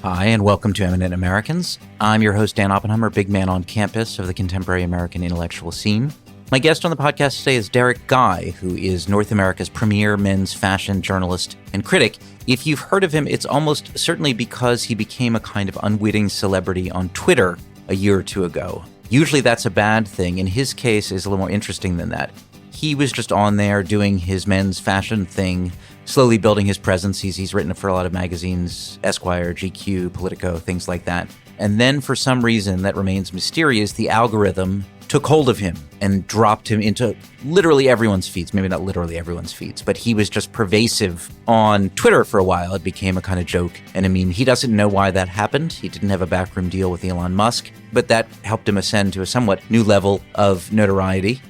Hi, and welcome to Eminent Americans. I'm your host, Dan Oppenheimer, big man on campus of the contemporary American intellectual scene. My guest on the podcast today is Derek Guy, who is North America's premier men's fashion journalist and critic. If you've heard of him, it's almost certainly because he became a kind of unwitting celebrity on Twitter a year or two ago. Usually that's a bad thing. In his case, it's a little more interesting than that. He was just on there doing his men's fashion thing, slowly building his presence. He's written for a lot of magazines, Esquire, GQ, Politico, things like that. And then for some reason that remains mysterious, the algorithm took hold of him and dropped him into literally everyone's feeds. Maybe not literally everyone's feeds, but he was just pervasive on Twitter for a while. It became a kind of joke and a meme. He doesn't know why that happened. He didn't have a backroom deal with Elon Musk, but that helped him ascend to a somewhat new level of notoriety.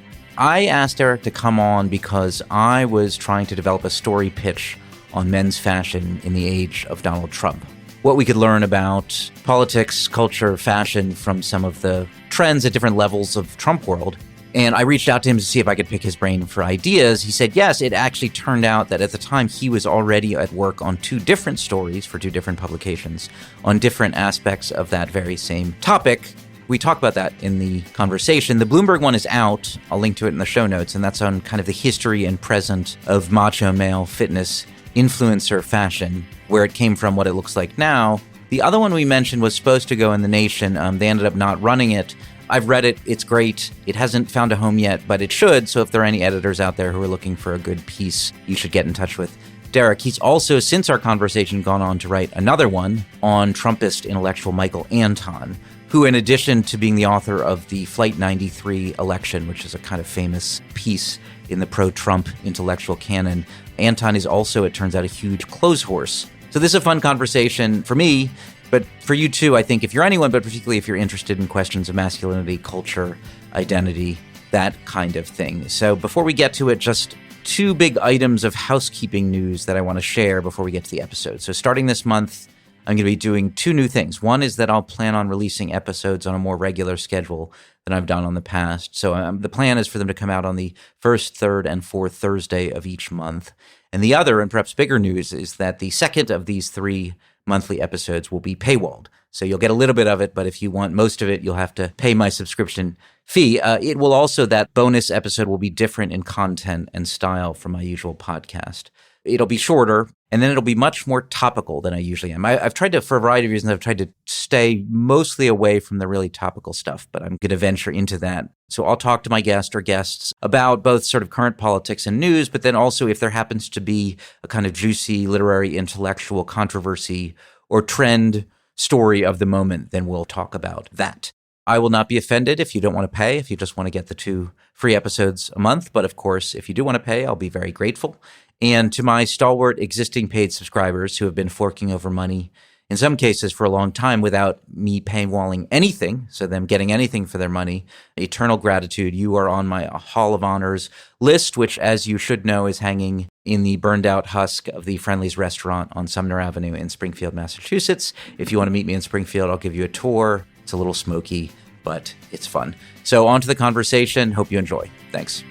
I asked Eric to come on because I was trying to develop a story pitch on men's fashion in the age of Donald Trump. What we could learn about politics, culture, fashion from some of the trends at different levels of Trump world. And I reached out to him to see if I could pick his brain for ideas. He said yes. It actually turned out that at the time he was already at work on two different stories for two different publications on different aspects of that very same topic. We talk about that in the conversation. The Bloomberg one is out. I'll link to it in the show notes, and that's on kind of the history and present of macho male fitness influencer fashion, where it came from, what it looks like now. The other one we mentioned was supposed to go in The Nation. They ended up not running it. I've read it. It's great. It hasn't found a home yet, but it should. So if there are any editors out there who are looking for a good piece, you should get in touch with Derek. He's also, since our conversation, gone on to write another one on Trumpist intellectual Michael Anton, who, in addition to being the author of the Flight 93 election, which is a kind of famous piece in the pro-Trump intellectual canon, Anton is also, it turns out, a huge clothes horse. So this is a fun conversation for me, but for you too, I think, if you're anyone, but particularly if you're interested in questions of masculinity, culture, identity, that kind of thing. So before we get to it, just two big items of housekeeping news that I want to share before we get to the episode. So starting this month, I'm going to be doing two new things. One is that I'll plan on releasing episodes on a more regular schedule than I've done on the past. So the plan is for them to come out on the first, third, and fourth Thursday of each month. And the other, and perhaps bigger news, is that the second of these three monthly episodes will be paywalled. So you'll get a little bit of it, but if you want most of it, you'll have to pay my subscription fee. It will also, that bonus episode will be different in content and style from my usual podcast. It'll be shorter, and then it'll be much more topical than I usually am. I've tried to, for a variety of reasons, I've tried to stay mostly away from the really topical stuff, but I'm going to venture into that. So I'll talk to my guest or guests about both sort of current politics and news, but then also if there happens to be a kind of juicy literary intellectual controversy or trend story of the moment, then we'll talk about that. I will not be offended if you don't want to pay, if you just want to get the two free episodes a month. But of course, if you do want to pay, I'll be very grateful. And to my stalwart existing paid subscribers who have been forking over money, in some cases for a long time without me paywalling anything, so them getting anything for their money, eternal gratitude. You are on my Hall of Honors list, which, as you should know, is hanging in the burned out husk of the Friendly's restaurant on Sumner Avenue in Springfield, Massachusetts. If you want to meet me in Springfield, I'll give you a tour. It's a little smoky, but it's fun. So on to the conversation. Hope you enjoy. Thanks.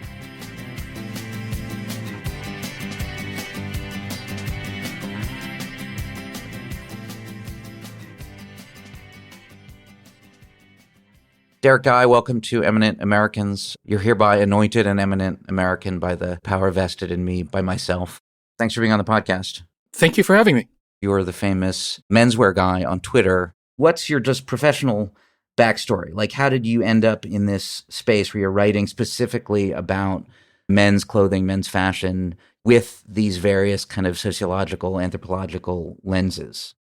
Derek Guy, welcome to Eminent Americans. You're hereby anointed an eminent American by the power vested in me by myself. Thanks for being on the podcast. Thank you for having me. You're the famous menswear guy on Twitter. What's your just professional backstory? Like, how did you end up in this space where you're writing specifically about men's clothing, men's fashion, with these various kind of sociological, anthropological lenses?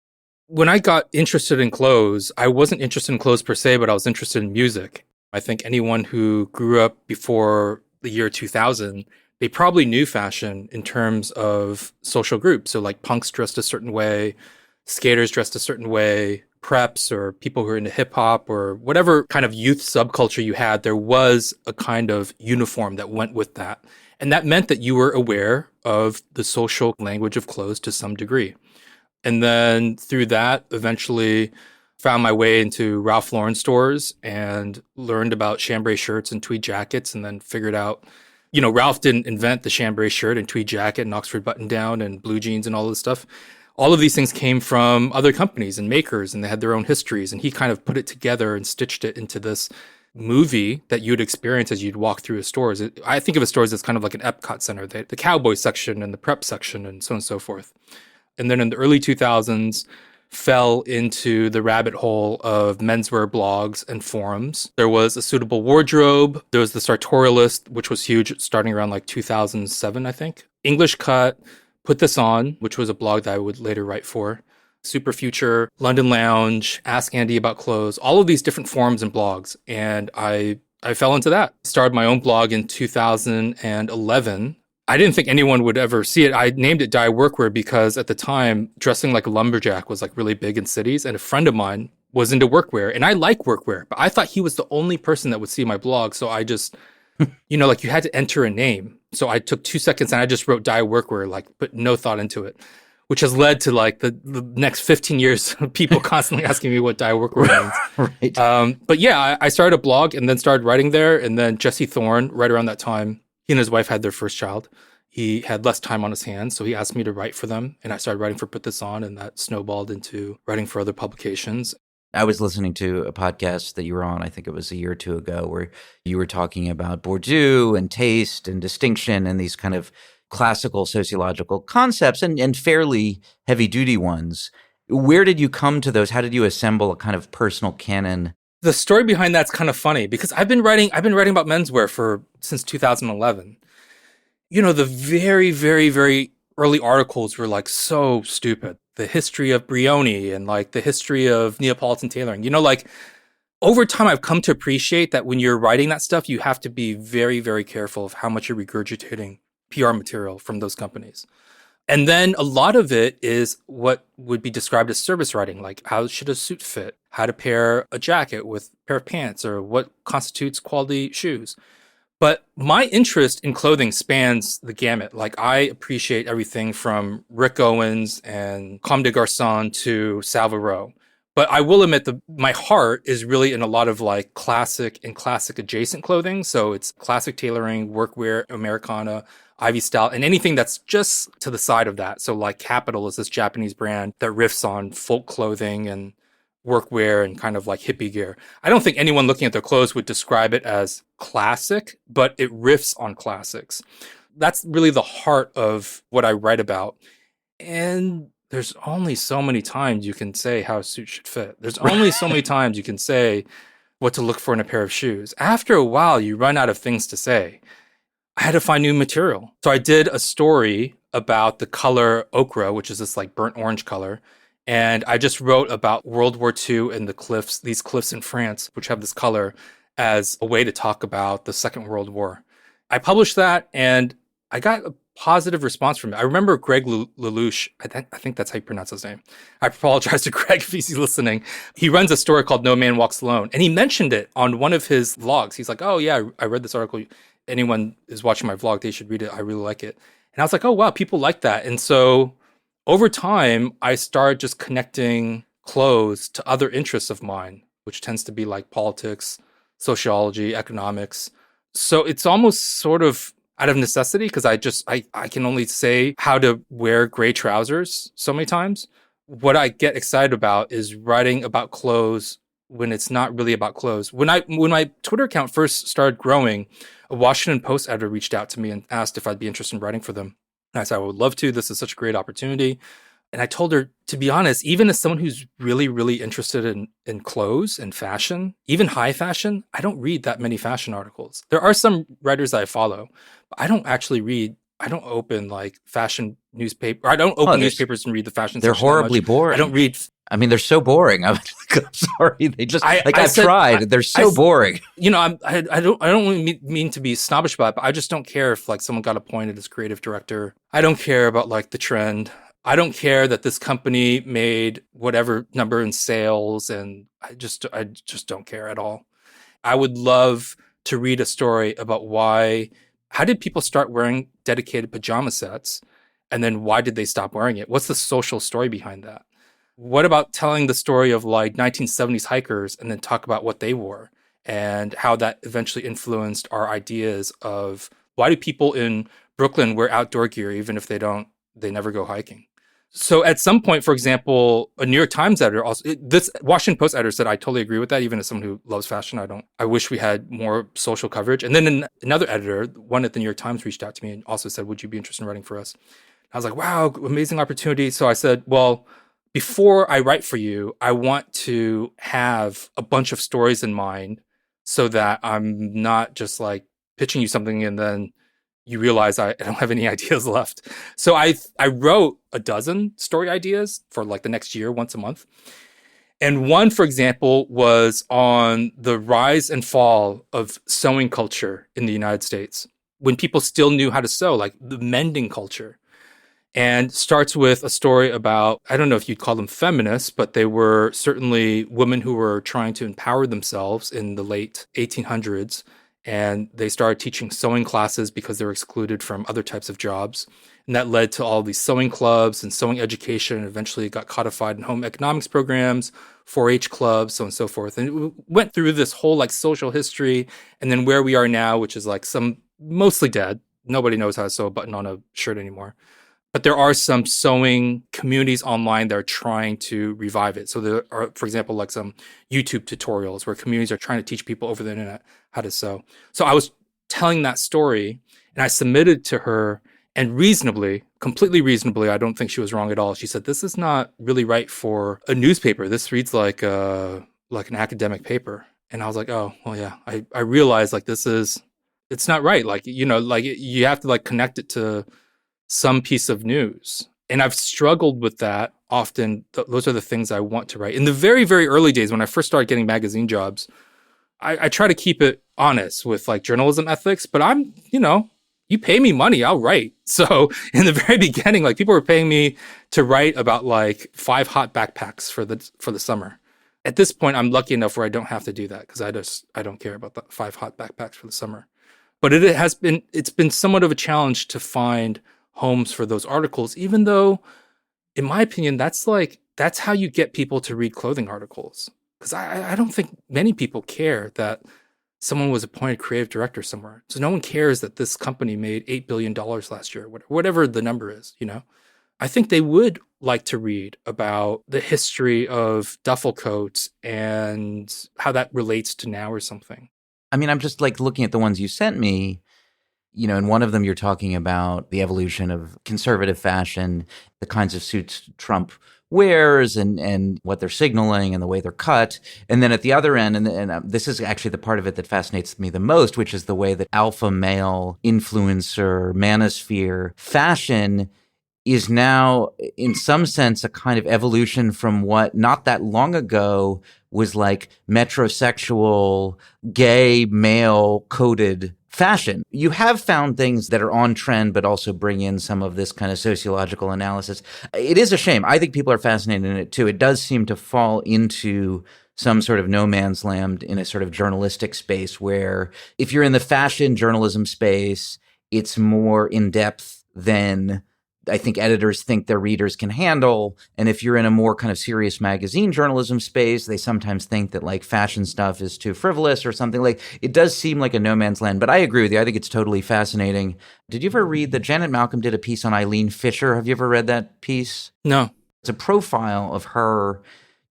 When I got interested in clothes, I wasn't interested in clothes per se, but I was interested in music. I think anyone who grew up before the year 2000, they probably knew fashion in terms of social groups. So like punks dressed a certain way, skaters dressed a certain way, preps or people who are into hip hop or whatever kind of youth subculture you had, there was a kind of uniform that went with that. And that meant that you were aware of the social language of clothes to some degree. And then through that, eventually found my way into Ralph Lauren stores and learned about chambray shirts and tweed jackets, and then figured out, Ralph didn't invent the chambray shirt and tweed jacket and Oxford button down and blue jeans and all this stuff. all of these things came from other companies and makers, and they had their own histories. And he kind of put it together and stitched it into this movie that you'd experience as you'd walk through his stores. I think of his stores as kind of like an Epcot center, the cowboy section and the prep section and so on and so forth. And then in the early 2000s, fell into the rabbit hole of menswear blogs and forums. There was A Suitable Wardrobe. There was the Sartorialist, which was huge, starting around like 2007, I think. English Cut, Put This On, which was a blog that I would later write for. Super Future, London Lounge, Ask Andy About Clothes, all of these different forums and blogs. And I fell into that. Started my own blog in 2011. I didn't think anyone would ever see it. I named it Dye Workwear because at the time, dressing like a lumberjack was like really big in cities. And a friend of mine was into workwear. And I like workwear, but I thought he was the only person that would see my blog. So I just, like you had to enter a name. So I took 2 seconds and I just wrote Dye Workwear, like put no thought into it, which has led to like the next 15 years of people constantly asking me what Dye Workwear means. Right. But yeah, I started a blog and then started writing there. And then Jesse Thorne, right around that time, he and his wife had their first child. He had less time on his hands, so he asked me to write for them. And I started writing for Put This On, and that snowballed into writing for other publications. I was listening to a podcast that you were on, I think it was a year or two ago, where you were talking about Bourdieu and taste and distinction and these kind of classical sociological concepts and fairly heavy-duty ones. Where did you come to those? How did you assemble a kind of personal canon? The story behind that's kind of funny because I've been writing about menswear since 2011. The very, very, very early articles were like so stupid. The history of Brioni and like the history of Neapolitan tailoring. Like over time, I've come to appreciate that when you're writing that stuff, you have to be very, very careful of how much you're regurgitating PR material from those companies. And then a lot of it is what would be described as service writing, like how should a suit fit, how to pair a jacket with a pair of pants, or what constitutes quality shoes. But my interest in clothing spans the gamut. Like I appreciate everything from Rick Owens and Comme des Garçons to Savile Row. But I will admit that my heart is really in a lot of like classic and classic adjacent clothing. So it's classic tailoring, workwear, Americana, Ivy Style, and anything that's just to the side of that. So like Capital is this Japanese brand that riffs on folk clothing and workwear and kind of like hippie gear. I don't think anyone looking at their clothes would describe it as classic, but it riffs on classics. That's really the heart of what I write about. And there's only so many times you can say how a suit should fit. There's only so many times you can say what to look for in a pair of shoes. After a while, you run out of things to say. I had to find new material. So I did a story about the color ochre, which is this like burnt orange color. And I just wrote about World War II and these cliffs in France, which have this color, as a way to talk about the Second World War. I published that and I got a positive response from it. I remember Greg Lelouch, I think that's how you pronounce his name. I apologize to Greg if he's listening. He runs a store called No Man Walks Alone. And he mentioned it on one of his vlogs. He's like, oh yeah, I read this article. Anyone is watching my vlog, they should read it. I really like it. And I was like, oh wow, people like that. And so over time, I started just connecting clothes to other interests of mine, which tends to be like politics, sociology, economics. So it's almost sort of out of necessity because I can only say how to wear gray trousers so many times. What I get excited about is writing about clothes when it's not really about clothes. When my Twitter account first started growing, a Washington Post editor reached out to me and asked if I'd be interested in writing for them. And I said, I would love to. This is such a great opportunity. And I told her, to be honest, even as someone who's really, really interested in clothes and fashion, even high fashion, I don't read that many fashion articles. There are some writers that I follow, but I don't open like fashion newspaper. I don't open newspapers and read the fashion They're section horribly boring. I don't read. I mean, they're so boring. I'm sorry. They just I've tried. They're so boring. I don't mean to be snobbish about it, but I just don't care if like someone got appointed as creative director. I don't care about like the trend. I don't care that this company made whatever number in sales, and I just don't care at all. I would love to read a story about how did people start wearing dedicated pajama sets, and then why did they stop wearing it? What's the social story behind that? What about telling the story of like 1970s hikers and then talk about what they wore and how that eventually influenced our ideas of why do people in Brooklyn wear outdoor gear even if they never go hiking? So at some point, for example, a New York Times editor this Washington Post editor said, I totally agree with that. Even as someone who loves fashion, I wish we had more social coverage. And then another editor, one at the New York Times, reached out to me and also said, would you be interested in writing for us? I was like, wow, amazing opportunity. So I said, well, before I write for you, I want to have a bunch of stories in mind so that I'm not just like pitching you something and then you realize I don't have any ideas left. So I wrote a dozen story ideas for like the next year, once a month. And one, for example, was on the rise and fall of sewing culture in the United States, when people still knew how to sew, like the mending culture. And starts with a story about, I don't know if you'd call them feminists, but they were certainly women who were trying to empower themselves in the late 1800s. And they started teaching sewing classes because they were excluded from other types of jobs. And that led to all these sewing clubs and sewing education. And eventually it got codified in home economics programs, 4-H clubs, so on and so forth. And it went through this whole like social history. And then where we are now, which is like mostly dead. Nobody knows how to sew a button on a shirt anymore. But there are some sewing communities online that are trying to revive it. So there are, for example, like some YouTube tutorials where communities are trying to teach people over the internet how to sew. So I was telling that story and I submitted to her, and completely reasonably, I don't think she was wrong at all. She said, this is not really right for a newspaper. This reads like an academic paper. And I was like, oh, well, yeah, I realized like it's not right. Like, like you have to like connect it to some piece of news. And I've struggled with that often. Those are the things I want to write. In the very, very early days, when I first started getting magazine jobs, I try to keep it honest with like journalism ethics, but you pay me money, I'll write. So in the very beginning, like people were paying me to write about like 5 hot backpacks for the summer. At this point, I'm lucky enough where I don't have to do that because I don't care about the 5 hot backpacks for the summer. But it's been somewhat of a challenge to find homes for those articles, even though, in my opinion, that's how you get people to read clothing articles. Because I don't think many people care that someone was appointed creative director somewhere. So no one cares that this company made $8 billion last year, whatever the number is, I think they would like to read about the history of duffel coats and how that relates to now or something. I mean, I'm just like looking at the ones you sent me. In one of them, you're talking about the evolution of conservative fashion, the kinds of suits Trump wears and what they're signaling and the way they're cut. And then at the other end, and this is actually the part of it that fascinates me the most, which is the way that alpha male influencer manosphere fashion is now, in some sense, a kind of evolution from what not that long ago was like metrosexual, gay, male-coded fashion. You have found things that are on trend, but also bring in some of this kind of sociological analysis. It is a shame. I think people are fascinated in it too. It does seem to fall into some sort of no man's land in a sort of journalistic space where if you're in the fashion journalism space, it's more in depth than I think editors think their readers can handle. And if you're in a more kind of serious magazine journalism space, they sometimes think that like fashion stuff is too frivolous or something. Like it does seem like a no man's land, but I agree with you. I think it's totally fascinating. Did you ever read that Janet Malcolm did a piece on Eileen Fisher? Have you ever read that piece? No. It's a profile of her,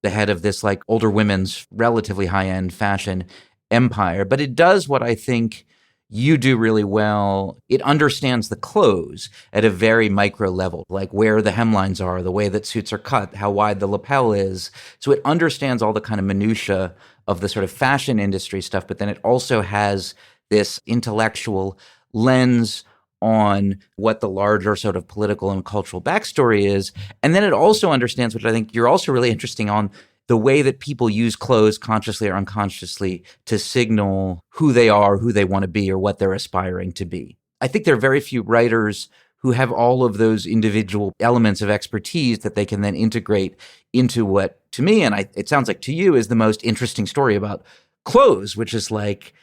the head of this like older women's relatively high-end fashion empire. But it does what I think you do really well. It understands the clothes at a very micro level, like where the hemlines are, the way that suits are cut, how wide the lapel is. So it understands all the kind of minutia of the sort of fashion industry stuff, but then it also has this intellectual lens on what the larger sort of political and cultural backstory is. And then it also understands, which I think you're also really interesting on, the way that people use clothes consciously or unconsciously to signal who they are, who they want to be, or what they're aspiring to be. I think there are very few writers who have all of those individual elements of expertise that they can then integrate into what, to me, and it sounds like to you, is the most interesting story about clothes, which is like,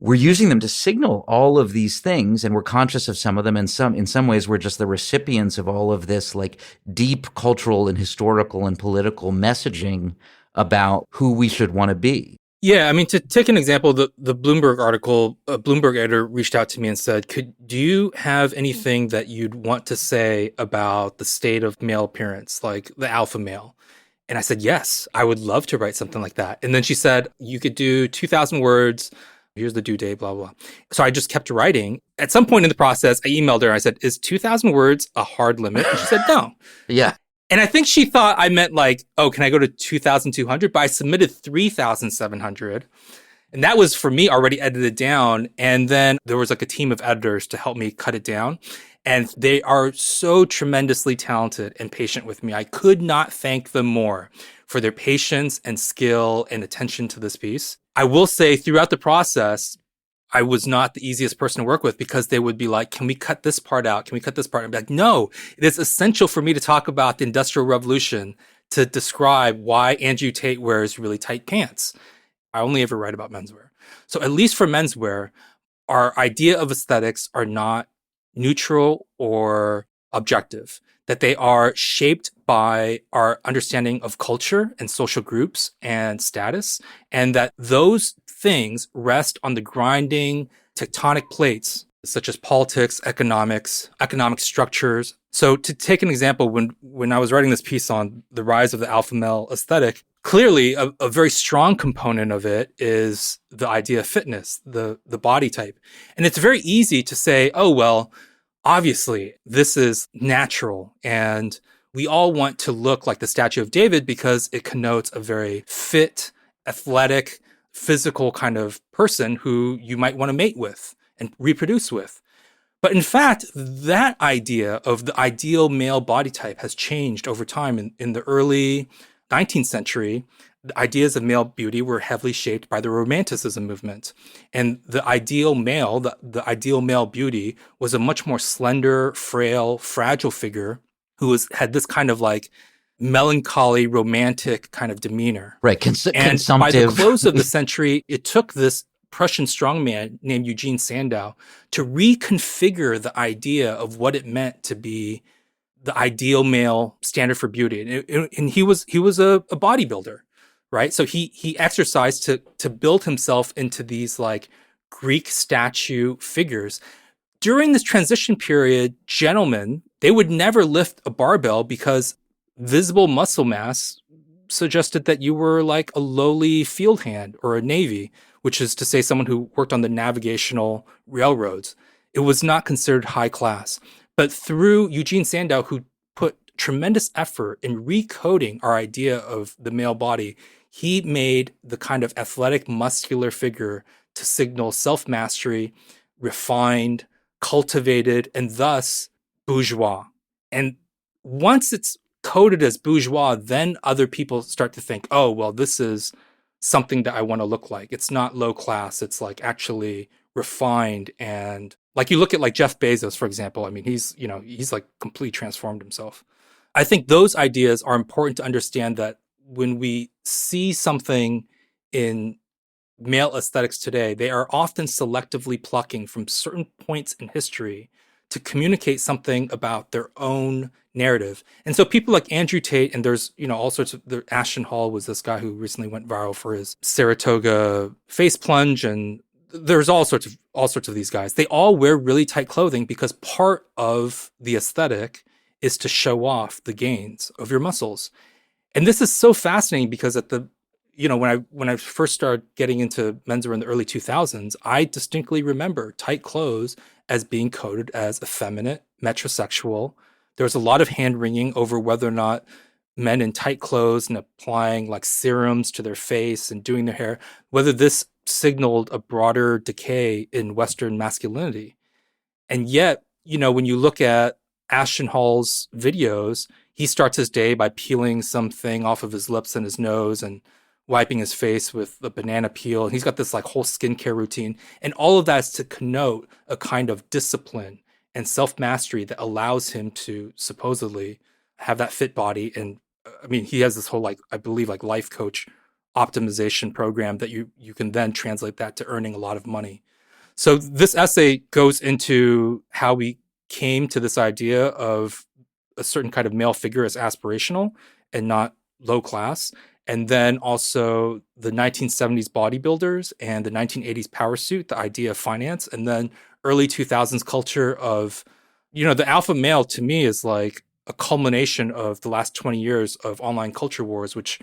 we're using them to signal all of these things, and we're conscious of some of them, and in some ways we're just the recipients of all of this like deep cultural and historical and political messaging about who we should want to be. Yeah, I mean, to take an example, the Bloomberg article, a Bloomberg editor reached out to me and said, do you have anything that you'd want to say about the state of male appearance, like the alpha male? And I said, yes, I would love to write something like that. And then she said, you could do 2,000 words. Here's the due date, blah, blah. So I just kept writing. At some point in the process, I emailed her. And I said, is 2,000 words a hard limit? And she said, no. Yeah. And I think she thought I meant like, oh, can I go to 2,200? But I submitted 3,700. And that was for me already edited down. And then there was like a team of editors to help me cut it down. And they are so tremendously talented and patient with me. I could not thank them more for their patience and skill and attention to this piece. I will say throughout the process, I was not the easiest person to work with because they would be like, can we cut this part out? Can we cut this part? I'd be like, no, it is essential for me to talk about the Industrial Revolution to describe why Andrew Tate wears really tight pants. I only ever write about menswear. So at least for menswear, our idea of aesthetics are not neutral or objective, that they are shaped by our understanding of culture and social groups and status, and that those things rest on the grinding tectonic plates, such as politics, economics, economic structures. So to take an example, when I was writing this piece on the rise of the alpha male aesthetic, clearly a very strong component of it is the idea of fitness, the body type. And it's very easy to say, oh, well, obviously this is natural and we all want to look like the Statue of David because it connotes a very fit, athletic, physical kind of person who you might want to mate with and reproduce with. But in fact, that idea of the ideal male body type has changed over time. In the early 19th century, the ideas of male beauty were heavily shaped by the Romanticism movement. And the ideal male, the ideal male beauty was a much more slender, frail, fragile figure who had this kind of like melancholy, romantic kind of demeanor. Right. And Consumptive. by the close of the century, it took this Prussian strongman named Eugene Sandow to reconfigure the idea of what it meant to be the ideal male standard for beauty. And he was a bodybuilder, right? So he exercised to build himself into these like Greek statue figures. During this transition period, gentlemen, they would never lift a barbell because visible muscle mass suggested that you were like a lowly field hand or a navy, which is to say someone who worked on the navigational railroads. It was not considered high class. But through Eugene Sandow, who put tremendous effort in recoding our idea of the male body, he made the kind of athletic, muscular figure to signal self-mastery, refined, cultivated, and thus bourgeois. And once it's coded as bourgeois, then other people start to think, oh, well, this is something that I want to look like. It's not low class. It's like actually refined. And like you look at like Jeff Bezos, for example, I mean, he's like completely transformed himself. I think those ideas are important to understand that when we see something in male aesthetics today, they are often selectively plucking from certain points in history to communicate something about their own narrative. And so people like Andrew Tate, and there's, all sorts of, Ashton Hall was this guy who recently went viral for his Saratoga face plunge. And there's all sorts of these guys. They all wear really tight clothing because part of the aesthetic is to show off the gains of your muscles. And this is so fascinating because at the, when I first started getting into menswear in the early 2000s, I distinctly remember tight clothes as being coded as effeminate, metrosexual. There was a lot of hand-wringing over whether or not men in tight clothes and applying like serums to their face and doing their hair, whether this signaled a broader decay in Western masculinity. And yet, when you look at Ashton Hall's videos, he starts his day by peeling something off of his lips and his nose and wiping his face with a banana peel. And he's got this like whole skincare routine. And all of that is to connote a kind of discipline and self-mastery that allows him to supposedly have that fit body. And I mean, he has this whole, like, I believe, like life coach optimization program that you can then translate that to earning a lot of money. So this essay goes into how we came to this idea of a certain kind of male figure as aspirational and not low class, And then also the 1970s bodybuilders and the 1980s power suit, the idea of finance, and then early 2000s culture of, the alpha male to me is like a culmination of the last 20 years of online culture wars, which,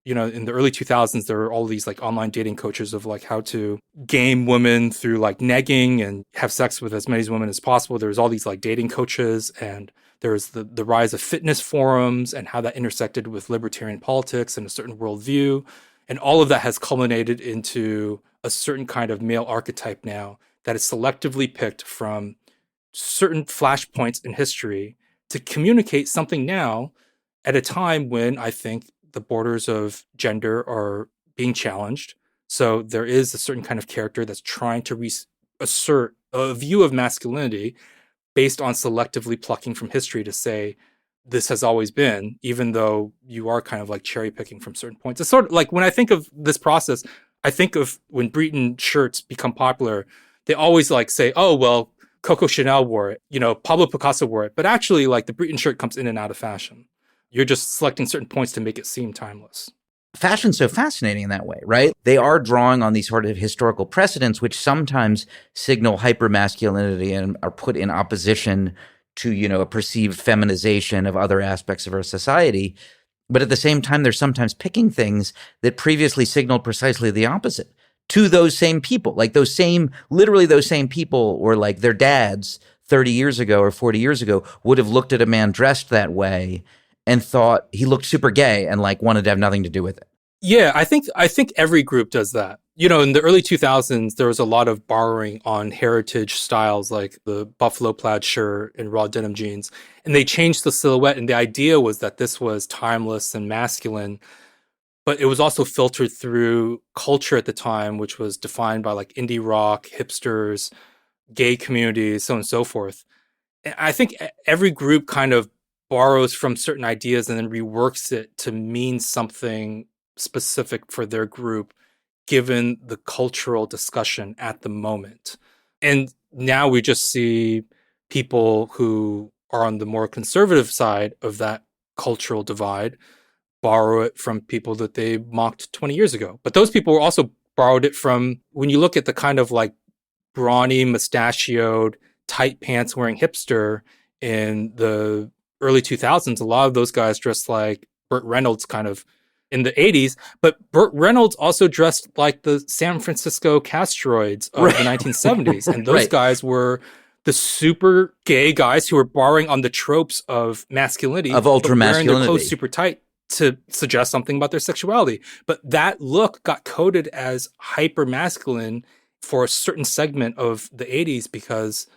in the early 2000s, there were all these like online dating coaches of like how to game women through like negging and have sex with as many women as possible. There was all these like dating coaches, and there was the rise of fitness forums and how that intersected with libertarian politics and a certain worldview. And all of that has culminated into a certain kind of male archetype now that is selectively picked from certain flashpoints in history to communicate something now at a time when I think the borders of gender are being challenged. So there is a certain kind of character that's trying to assert a view of masculinity based on selectively plucking from history to say this has always been, even though you are kind of like cherry picking from certain points. It's sort of like when I think of this process, I think of when Breton shirts become popular, they always like say, oh, well, Coco Chanel wore it, Pablo Picasso wore it. But actually, like the Breton shirt comes in and out of fashion. You're just selecting certain points to make it seem timeless. Fashion's so fascinating in that way, right? They are drawing on these sort of historical precedents, which sometimes signal hypermasculinity and are put in opposition to, a perceived feminization of other aspects of our society. But at the same time, they're sometimes picking things that previously signaled precisely the opposite to those same people, like literally those same people, or like their dads 30 years ago or 40 years ago would have looked at a man dressed that way and thought he looked super gay and like wanted to have nothing to do with it. Yeah, I think every group does that. In the early 2000s, there was a lot of borrowing on heritage styles like the buffalo plaid shirt and raw denim jeans. And they changed the silhouette. And the idea was that this was timeless and masculine. But it was also filtered through culture at the time, which was defined by like indie rock, hipsters, gay communities, so on and so forth. And I think every group kind of borrows from certain ideas and then reworks it to mean something specific for their group, given the cultural discussion at the moment. And now we just see people who are on the more conservative side of that cultural divide borrow it from people that they mocked 20 years ago. But those people also borrowed it from, when you look at the kind of like brawny, mustachioed, tight pants wearing hipster in the early 2000s, a lot of those guys dressed like Burt Reynolds kind of in the 80s, but Burt Reynolds also dressed like the San Francisco Castroids of the 1970s. And those guys were the super gay guys who were borrowing on the tropes of masculinity, of ultra masculinity, wearing their clothes super tight to suggest something about their sexuality. But that look got coded as hyper masculine for a certain segment of the 80s because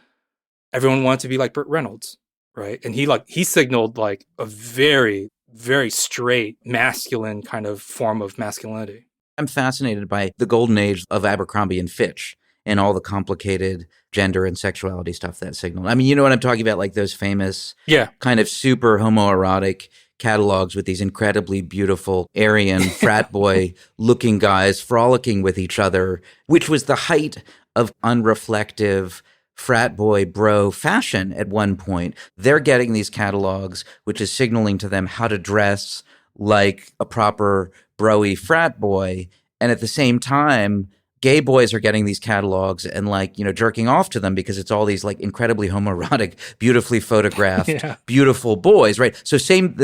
everyone wanted to be like Burt Reynolds. Right. And he signaled like a very, very straight masculine kind of form of masculinity. I'm fascinated by the golden age of Abercrombie and Fitch and all the complicated gender and sexuality stuff that signaled. I mean, you know what I'm talking about? Like those famous kind of super homoerotic catalogs with these incredibly beautiful Aryan frat boy looking guys frolicking with each other, which was the height of unreflective frat boy bro fashion at one point. They're getting these catalogs, which is signaling to them how to dress like a proper broy frat boy. And at the same time, gay boys are getting these catalogs and like, jerking off to them because it's all these like incredibly homoerotic, beautifully photographed, beautiful boys, right? So and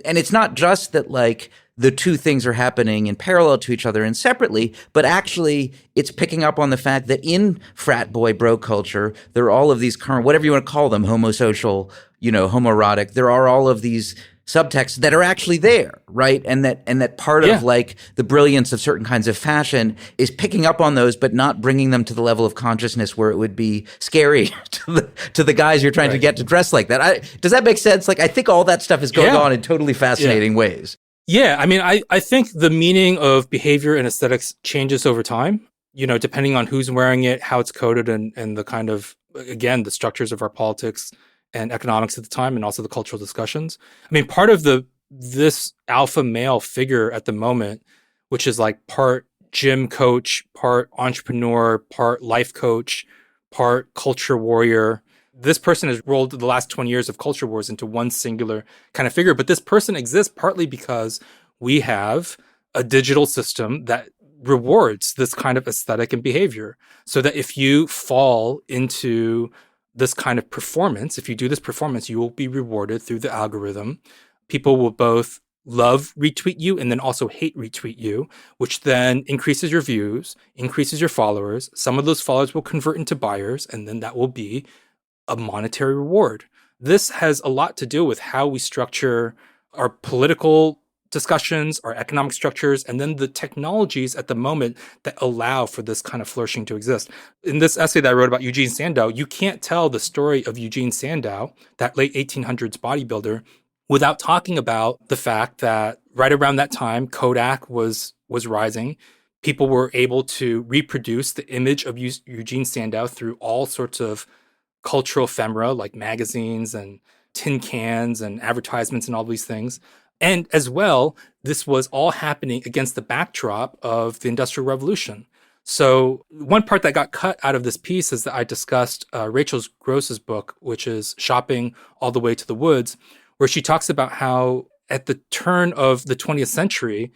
it's not just that like the two things are happening in parallel to each other and separately, but actually it's picking up on the fact that in frat boy bro culture, there are all of these current, whatever you want to call them, homosocial, homoerotic, there are all of these subtexts that are actually there, right? And that part of like the brilliance of certain kinds of fashion is picking up on those, but not bringing them to the level of consciousness where it would be scary to the guys you're trying to get to dress like that. Does that make sense? Like, I think all that stuff is going on in totally fascinating ways. Yeah, I mean, I think the meaning of behavior and aesthetics changes over time, depending on who's wearing it, how it's coded, and the kind of, again, the structures of our politics and economics at the time, and also the cultural discussions. I mean, part of this alpha male figure at the moment, which is like part gym coach, part entrepreneur, part life coach, part culture warrior. This person has rolled the last 20 years of culture wars into one singular kind of figure. But this person exists partly because we have a digital system that rewards this kind of aesthetic and behavior. So that if you fall into this kind of performance, if you do this performance, you will be rewarded through the algorithm. People will both love retweet you and then also hate retweet you, which then increases your views, increases your followers. Some of those followers will convert into buyers, and then that will be a monetary reward. This has a lot to do with how we structure our political discussions, our economic structures, and then the technologies at the moment that allow for this kind of flourishing to exist. In this essay that I wrote about Eugene Sandow, you can't tell the story of Eugene Sandow, that late 1800s bodybuilder, without talking about the fact that right around that time, Kodak was rising. People were able to reproduce the image of Eugene Sandow through all sorts of cultural ephemera like magazines and tin cans and advertisements and all these things. And as well, this was all happening against the backdrop of the Industrial Revolution. So one part that got cut out of this piece is that I discussed Rachel Gross's book, which is Shopping All the Way to the Woods, where she talks about how at the turn of the 20th century,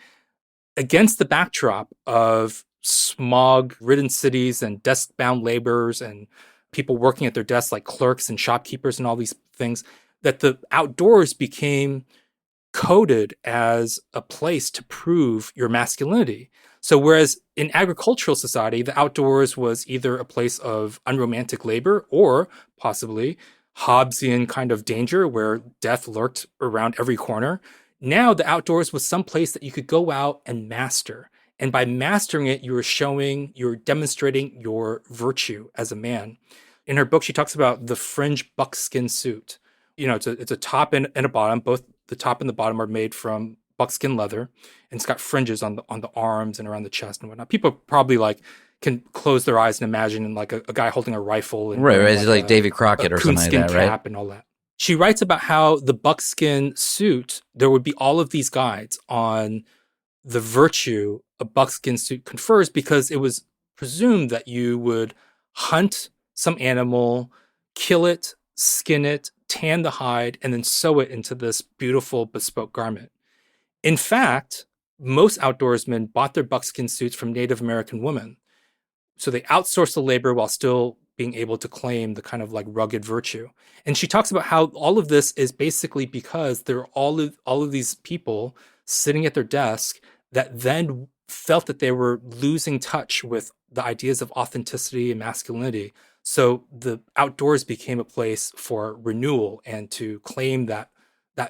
against the backdrop of smog-ridden cities and desk-bound laborers and people working at their desks like clerks and shopkeepers and all these things, that the outdoors became coded as a place to prove your masculinity. So whereas in agricultural society, the outdoors was either a place of unromantic labor or possibly Hobbesian kind of danger where death lurked around every corner, now the outdoors was some place that you could go out and master. And by mastering it, you're demonstrating your virtue as a man. In her book, she talks about the fringe buckskin suit. It's a top and a bottom. Both the top and the bottom are made from buckskin leather, and it's got fringes on the arms and around the chest and whatnot. People probably can close their eyes and imagine a guy holding a rifle and right, it's like Davy Crockett or something like that, right? Cap and all that. She writes about how the buckskin suit, there would be all of these guides on the virtue a buckskin suit confers because it was presumed that you would hunt some animal, kill it, skin it, tan the hide, and then sew it into this beautiful bespoke garment. In fact, most outdoorsmen bought their buckskin suits from Native American women. So they outsourced the labor while still being able to claim the kind of rugged virtue. And she talks about how all of this is basically because there are all of these people sitting at their desk that then felt that they were losing touch with the ideas of authenticity and masculinity. So the outdoors became a place for renewal and to claim that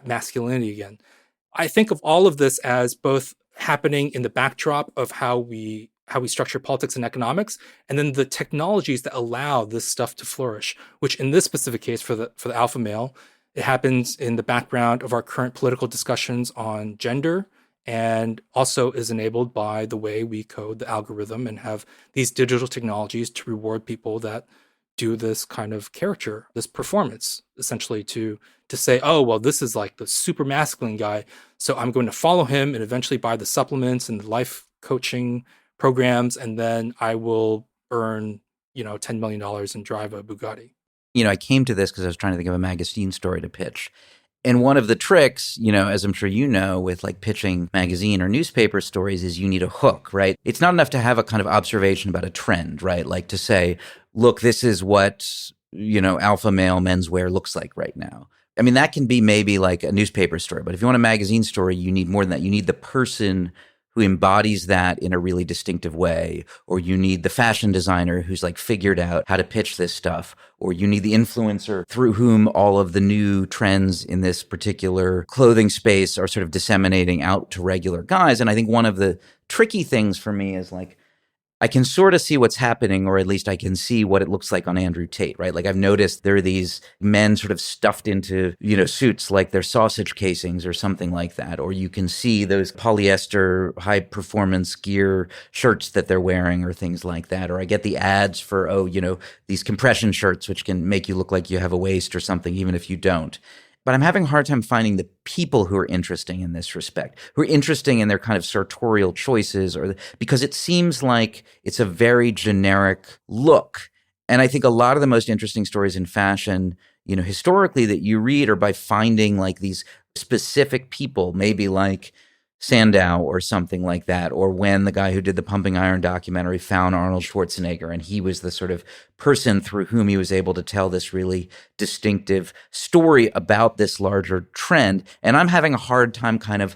masculinity again. I think of all of this as both happening in the backdrop of how we structure politics and economics, and then the technologies that allow this stuff to flourish, which in this specific case for the alpha male, it happens in the background of our current political discussions on gender, and also is enabled by the way we code the algorithm and have these digital technologies to reward people that do this kind of character, this performance, essentially to say, oh, well, this is like the super masculine guy, so I'm going to follow him and eventually buy the supplements and the life coaching programs, and then I will earn, $10 million and drive a Bugatti. I came to this because I was trying to think of a magazine story to pitch. And one of the tricks, as I'm sure you know, with pitching magazine or newspaper stories is you need a hook, right? It's not enough to have a kind of observation about a trend, right? Like to say, look, this is what, alpha male menswear looks like right now. I mean, that can be maybe like a newspaper story, but if you want a magazine story, you need more than that. You need the person who embodies that in a really distinctive way, or you need the fashion designer who's figured out how to pitch this stuff, or you need the influencer through whom all of the new trends in this particular clothing space are sort of disseminating out to regular guys. And I think one of the tricky things for me is I can sort of see what's happening, or at least I can see what it looks like on Andrew Tate, right? I've noticed there are these men sort of stuffed into, suits like they're sausage casings or something like that. Or you can see those polyester high performance gear shirts that they're wearing or things like that. Or I get the ads for, these compression shirts, which can make you look like you have a waist or something, even if you don't. But I'm having a hard time finding the people who are interesting in this respect, who are interesting in their kind of sartorial choices, because it seems like it's a very generic look. And I think a lot of the most interesting stories in fashion, historically that you read are by finding these specific people, maybe Sandow or something like that, or when the guy who did the Pumping Iron documentary found Arnold Schwarzenegger, and he was the sort of person through whom he was able to tell this really distinctive story about this larger trend. And I'm having a hard time kind of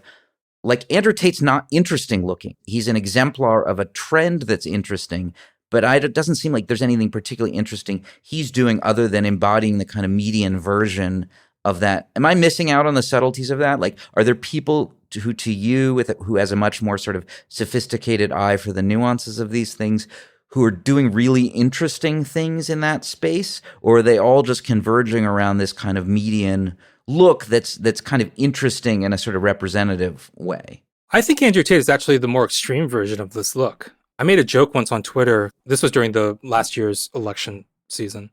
like Andrew Tate's not interesting looking. He's an exemplar of a trend that's interesting, but it doesn't seem like there's anything particularly interesting he's doing other than embodying the kind of median version of that. Am I missing out on the subtleties of that? Like, are there people who has a much more sort of sophisticated eye for the nuances of these things, who are doing really interesting things in that space? Or are they all just converging around this kind of median look that's kind of interesting in a sort of representative way? I think Andrew Tate is actually the more extreme version of this look. I made a joke once on Twitter. This was during the last year's election season.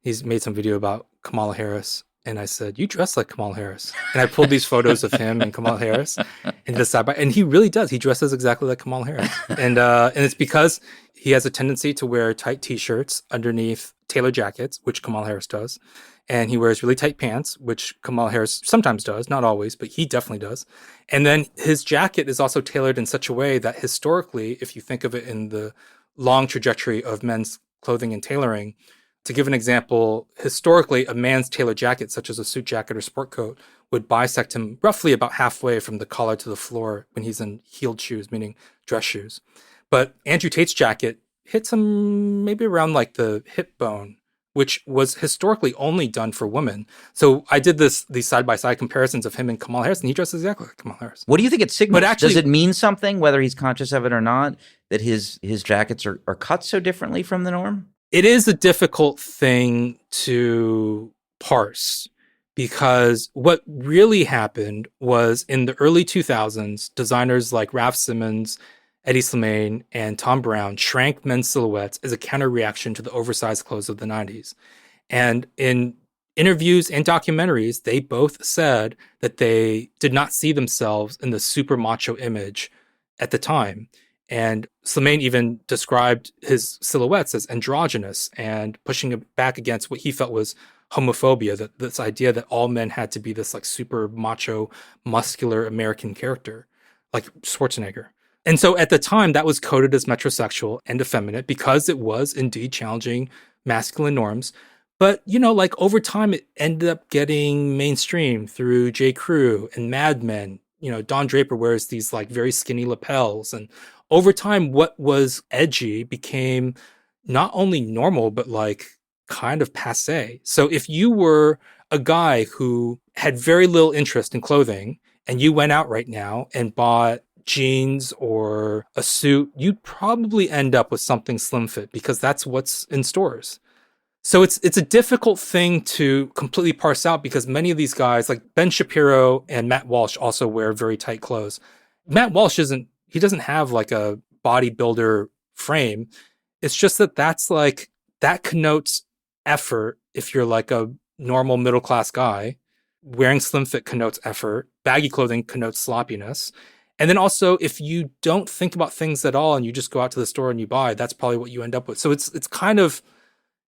He's made some video about Kamala Harris. And I said, "You dress like Kamala Harris." And I pulled these photos of him and Kamala Harris and the side by, and he really does. He dresses exactly like Kamala Harris. And it's because he has a tendency to wear tight t-shirts underneath tailored jackets, which Kamala Harris does. And he wears really tight pants, which Kamala Harris sometimes does, not always, but he definitely does. And then his jacket is also tailored in such a way that historically, if you think of it in the long trajectory of men's clothing and tailoring, to give an example, historically, a man's tailored jacket, such as a suit jacket or sport coat, would bisect him roughly about halfway from the collar to the floor when he's in heeled shoes, meaning dress shoes. But Andrew Tate's jacket hits him maybe around like the hip bone, which was historically only done for women. So I did these side-by-side comparisons of him and Kamala Harris, and he dresses exactly like Kamala Harris. What do you think it signals? But actually, does it mean something, whether he's conscious of it or not, that his jackets are cut so differently from the norm? It is a difficult thing to parse, because what really happened was in the early 2000s, designers like Raf Simons, Eddie Slimane, and Tom Brown shrank men's silhouettes as a counter-reaction to the oversized clothes of the 90s. And in interviews and documentaries, they both said that they did not see themselves in the super macho image at the time. And Slimane even described his silhouettes as androgynous and pushing it back against what he felt was homophobia, that this idea that all men had to be this like super macho, muscular American character, like Schwarzenegger. And so at the time, that was coded as metrosexual and effeminate because it was indeed challenging masculine norms. But, you know, like over time, it ended up getting mainstream through J. Crew and Mad Men. You know, Don Draper wears these like very skinny lapels. And over time, what was edgy became not only normal, but like kind of passé. So if you were a guy who had very little interest in clothing and you went out right now and bought jeans or a suit, you'd probably end up with something slim fit because that's what's in stores. So it's a difficult thing to completely parse out because many of these guys, like Ben Shapiro and Matt Walsh, also wear very tight clothes. Matt Walsh doesn't have like a bodybuilder frame. It's just that connotes effort if you're like a normal middle-class guy. Wearing slim fit connotes effort. Baggy clothing connotes sloppiness. And then also, if you don't think about things at all and you just go out to the store and you buy, that's probably what you end up with. So it's kind of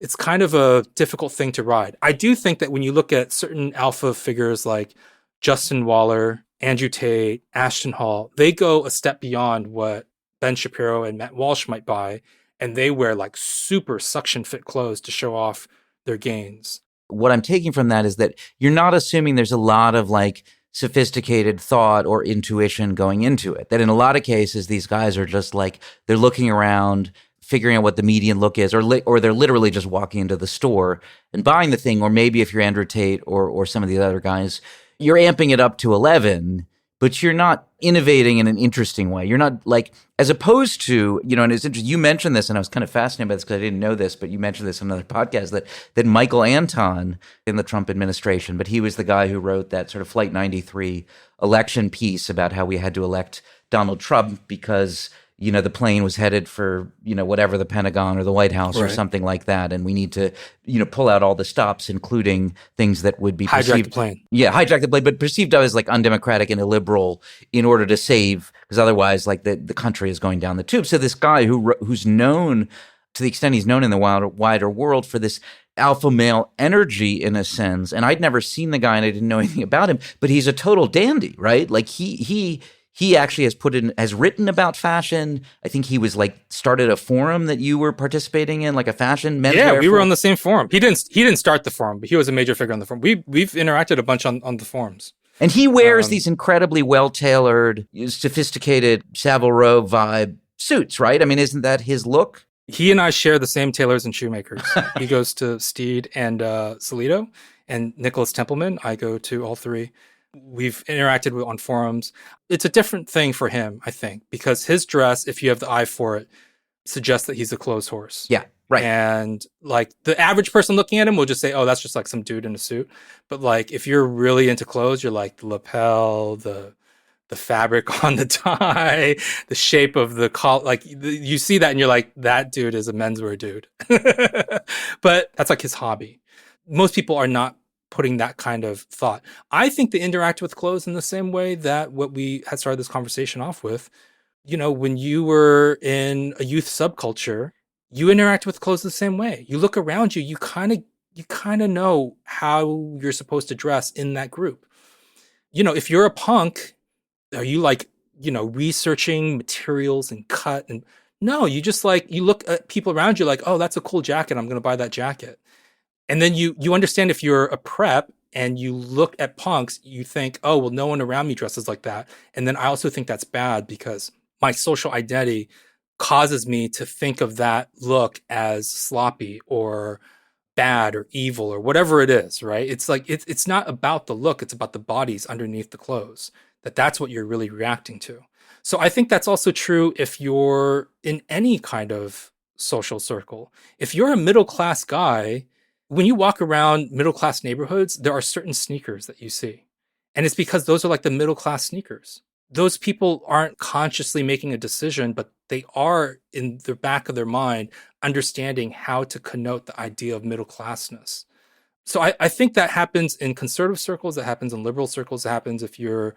a difficult thing to ride. I do think that when you look at certain alpha figures like Justin Waller, Andrew Tate, Ashton Hall, they go a step beyond what Ben Shapiro and Matt Walsh might buy, and they wear like super suction fit clothes to show off their gains. What I'm taking from that is that you're not assuming there's a lot of like sophisticated thought or intuition going into it. That in a lot of cases, these guys are just like, they're looking around, figuring out what the median look is, or they're literally just walking into the store and buying the thing. Or maybe if you're Andrew Tate or some of the other guys, you're amping it up to 11, but you're not innovating in an interesting way. You're not like, as opposed to, you know, and it's interesting, you mentioned this, and I was kind of fascinated by this because I didn't know this, but you mentioned this in another podcast, that Michael Anton in the Trump administration, but he was the guy who wrote that sort of Flight 93 election piece about how we had to elect Donald Trump because, you know, the plane was headed for, you know, whatever, the Pentagon or the White House or something like that. And we need to, you know, pull out all the stops, including things that would be hijack the plane. Yeah, hijack the plane, but perceived as like undemocratic and illiberal in order to save, because otherwise like the country is going down the tube. So this guy who's known, to the extent he's known in the wider world, for this alpha male energy in a sense. And I'd never seen the guy and I didn't know anything about him, but he's a total dandy, right? Like he He actually has written about fashion. I think he was started a forum that you were participating in, like a fashion menswear. Yeah, we were on the same forum. He didn't start the forum, but he was a major figure on the forum. We've interacted a bunch on the forums. And he wears these incredibly well-tailored, sophisticated Savile Row vibe suits, right? I mean, isn't that his look? He and I share the same tailors and shoemakers. He goes to Steed and Salito, and Nicholas Templeman. I go to all three. We've interacted on forums. It's a different thing for him, I think, because his dress, if you have the eye for it, suggests that he's a clothes horse. Yeah, right. And like the average person looking at him will just say, oh, that's just like some dude in a suit. But like if you're really into clothes, you're like the lapel, the fabric on the tie, the shape of the collar. Like you see that and you're like, that dude is a menswear dude. But that's like his hobby. Most people are not putting that kind of thought. I think they interact with clothes in the same way that what we had started this conversation off with. You know, when you were in a youth subculture, you interact with clothes the same way. You look around you, you kind of know how you're supposed to dress in that group. You know, if you're a punk, are you like, you know, researching materials and cut? And no, you just you look at people around you like, oh, that's a cool jacket. I'm going to buy that jacket. And then you understand if you're a prep and you look at punks, you think, oh, well, no one around me dresses like that. And then I also think that's bad because my social identity causes me to think of that look as sloppy or bad or evil or whatever it is, right? It's like, it's not about the look. It's about the bodies underneath the clothes, that's what you're really reacting to. So I think that's also true if you're in any kind of social circle. If you're a middle-class guy, when you walk around middle-class neighborhoods, there are certain sneakers that you see. And it's because those are like the middle-class sneakers. Those people aren't consciously making a decision, but they are in the back of their mind understanding how to connote the idea of middle-classness. So I think that happens in conservative circles, that happens in liberal circles, that happens if you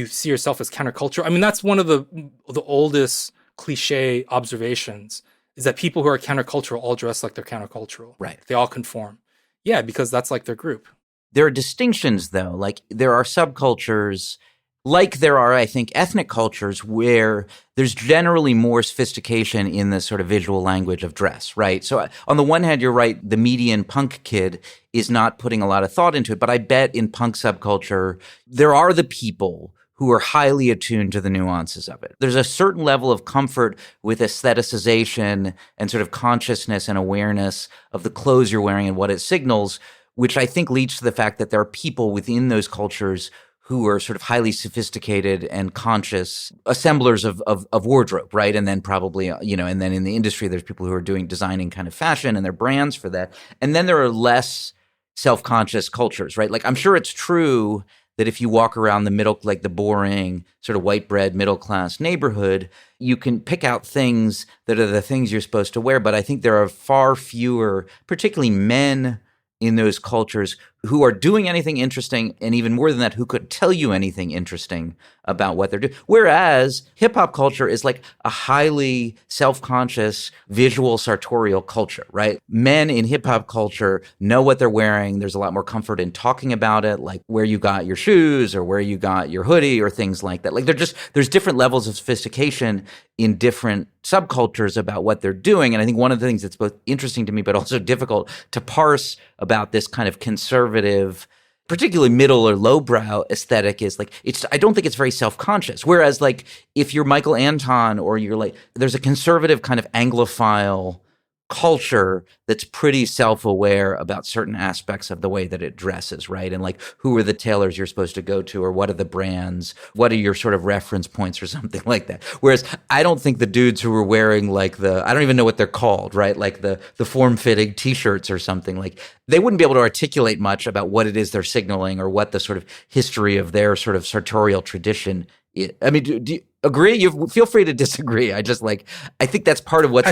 see yourself as counterculture. I mean, that's one of the oldest cliche observations is that people who are countercultural all dress like they're countercultural. Right. They all conform. Yeah, because that's like their group. There are distinctions, though. Like there are subcultures, like there are, I think, ethnic cultures where there's generally more sophistication in the sort of visual language of dress, right? So on the one hand, you're right, the median punk kid is not putting a lot of thought into it, but I bet in punk subculture, there are the people who are highly attuned to the nuances of it. There's a certain level of comfort with aestheticization and sort of consciousness and awareness of the clothes you're wearing and what it signals, which I think leads to the fact that there are people within those cultures who are sort of highly sophisticated and conscious assemblers of wardrobe, right? And then probably, and then in the industry, there's people who are designing kind of fashion and their brands for that. And then there are less self-conscious cultures, right? Like I'm sure it's true that if you walk around the middle, like the boring sort of white bread middle-class neighborhood, you can pick out things that are the things you're supposed to wear. But I think there are far fewer, particularly men in those cultures who are doing anything interesting, and even more than that, who could tell you anything interesting about what they're doing. Whereas hip-hop culture is like a highly self-conscious, visual, sartorial culture, right? Men in hip-hop culture know what they're wearing. There's a lot more comfort in talking about it, like where you got your shoes or where you got your hoodie or things like that. Like there's different levels of sophistication in different subcultures about what they're doing. And I think one of the things that's both interesting to me, but also difficult to parse about this kind of conservative, particularly middle or lowbrow aesthetic is like, I don't think it's very self-conscious. Whereas like if you're Michael Anton or you're like, there's a conservative kind of Anglophile culture that's pretty self-aware about certain aspects of the way that it dresses, right? And like, who are the tailors you're supposed to go to, or what are the brands? What are your sort of reference points or something like that? Whereas I don't think the dudes who were wearing like I don't even know what they're called, right? Like the form-fitting t-shirts or something, like they wouldn't be able to articulate much about what it is they're signaling or what the sort of history of their sort of sartorial tradition is. I mean, do you agree? You feel free to disagree. I think that's part of what's...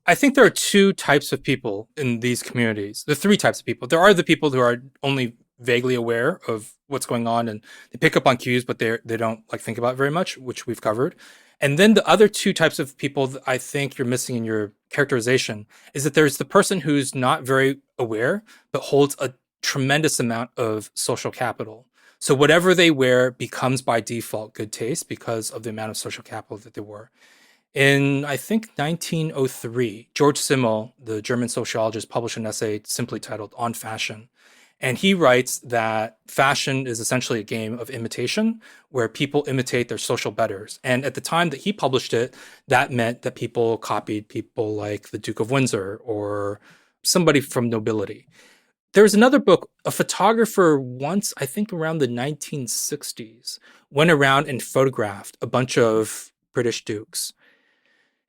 I think there are two types of people in these communities. There are three types of people. There are the people who are only vaguely aware of what's going on and they pick up on cues, but they don't like think about it very much, which we've covered. And then the other two types of people that I think you're missing in your characterization is that there's the person who's not very aware, but holds a tremendous amount of social capital. So whatever they wear becomes by default good taste because of the amount of social capital that they wore. In, I think, 1903, George Simmel, the German sociologist, published an essay simply titled On Fashion. And he writes that fashion is essentially a game of imitation where people imitate their social betters. And at the time that he published it, that meant that people copied people like the Duke of Windsor or somebody from nobility. There's another book, a photographer once, I think around the 1960s, went around and photographed a bunch of British dukes.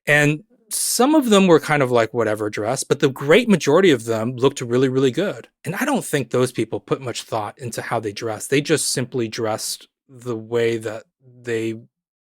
And some of them were kind of like whatever dress, but the great majority of them looked really, really good. And I don't think those people put much thought into how they dressed. They just simply dressed the way that they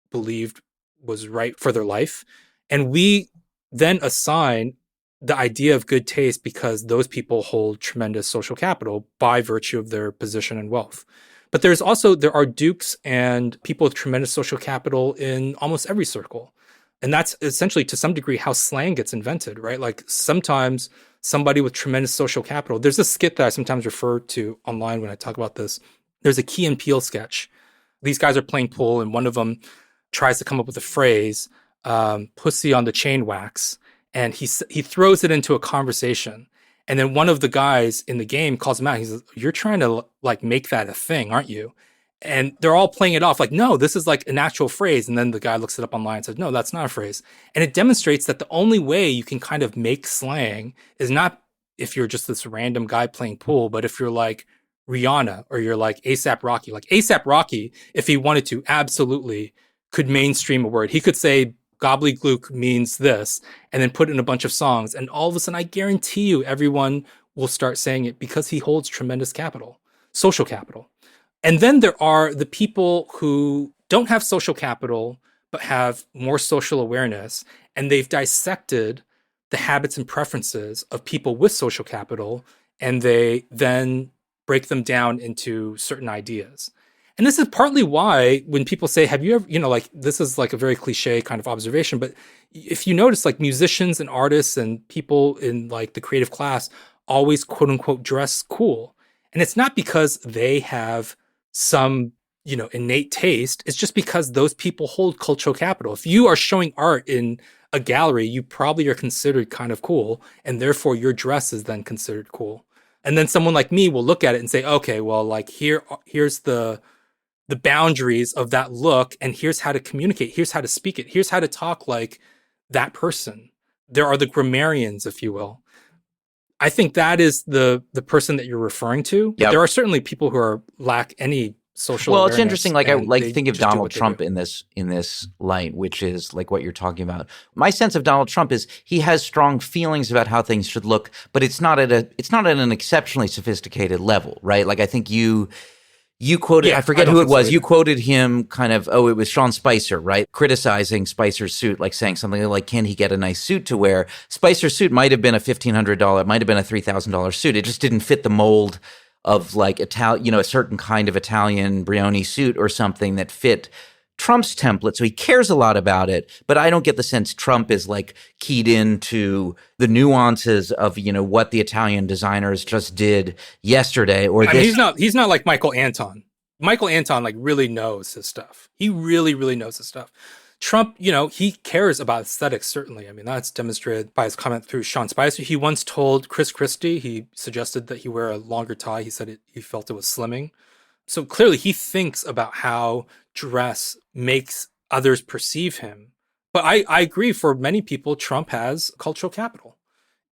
believed was right for their life. And we then assign the idea of good taste because those people hold tremendous social capital by virtue of their position and wealth. But there are dukes and people with tremendous social capital in almost every circle. And that's essentially, to some degree, how slang gets invented, right? Like sometimes somebody with tremendous social capital, there's a skit that I sometimes refer to online when I talk about this. There's a Key and Peele sketch. These guys are playing pool, and one of them tries to come up with a phrase, pussy on the chain wax, and he throws it into a conversation. And then one of the guys in the game calls him out. He says, "You're trying to like make that a thing, aren't you?" And they're all playing it off like, no, this is like an actual phrase. And then the guy looks it up online and says, no, that's not a phrase. And it demonstrates that the only way you can kind of make slang is not if you're just this random guy playing pool, but if you're like Rihanna or you're like A$AP Rocky. Like A$AP Rocky, if he wanted to, absolutely could mainstream a word. He could say gobbledygook means this and then put in a bunch of songs. And all of a sudden, I guarantee you everyone will start saying it because he holds tremendous capital, social capital. And then there are the people who don't have social capital, but have more social awareness. And they've dissected the habits and preferences of people with social capital. And they then break them down into certain ideas. And this is partly why when people say, have you ever, like this is like a very cliche kind of observation, but if you notice like musicians and artists and people in like the creative class always quote unquote dress cool. And it's not because they have some, innate taste. It's just because those people hold cultural capital. If you are showing art in a gallery, you probably are considered kind of cool, and therefore your dress is then considered cool. And then someone like me will look at it and say, okay, well, like here's the boundaries of that look, and here's how to communicate, here's how to speak it, here's how to talk like that person. There are the grammarians, if you will. I think that is the person that you're referring to. Yep. There are certainly people who lack any social awareness. Well, it's interesting. Like I think of Donald Trump in this light, which is like what you're talking about. My sense of Donald Trump is he has strong feelings about how things should look, but it's not at an exceptionally sophisticated level, right? Like I think you quoted, I forget who it was. You quoted him kind of, it was Sean Spicer, right? Criticizing Spicer's suit, like saying something like, can he get a nice suit to wear? Spicer's suit might have been a $1,500, might have been a $3,000 suit. It just didn't fit the mold of like a certain kind of Italian Brioni suit or something that fit Trump's template. So he cares a lot about it, but I don't get the sense Trump is like keyed into the nuances of, what the Italian designers just did yesterday or this. He's not like Michael Anton. Michael Anton like really knows his stuff. He really, really knows his stuff. Trump, he cares about aesthetics, certainly. I mean, that's demonstrated by his comment through Sean Spicer. He once told Chris Christie, he suggested that he wear a longer tie. He said he felt it was slimming. So clearly he thinks about how dress makes others perceive him. But I agree, for many people, Trump has cultural capital.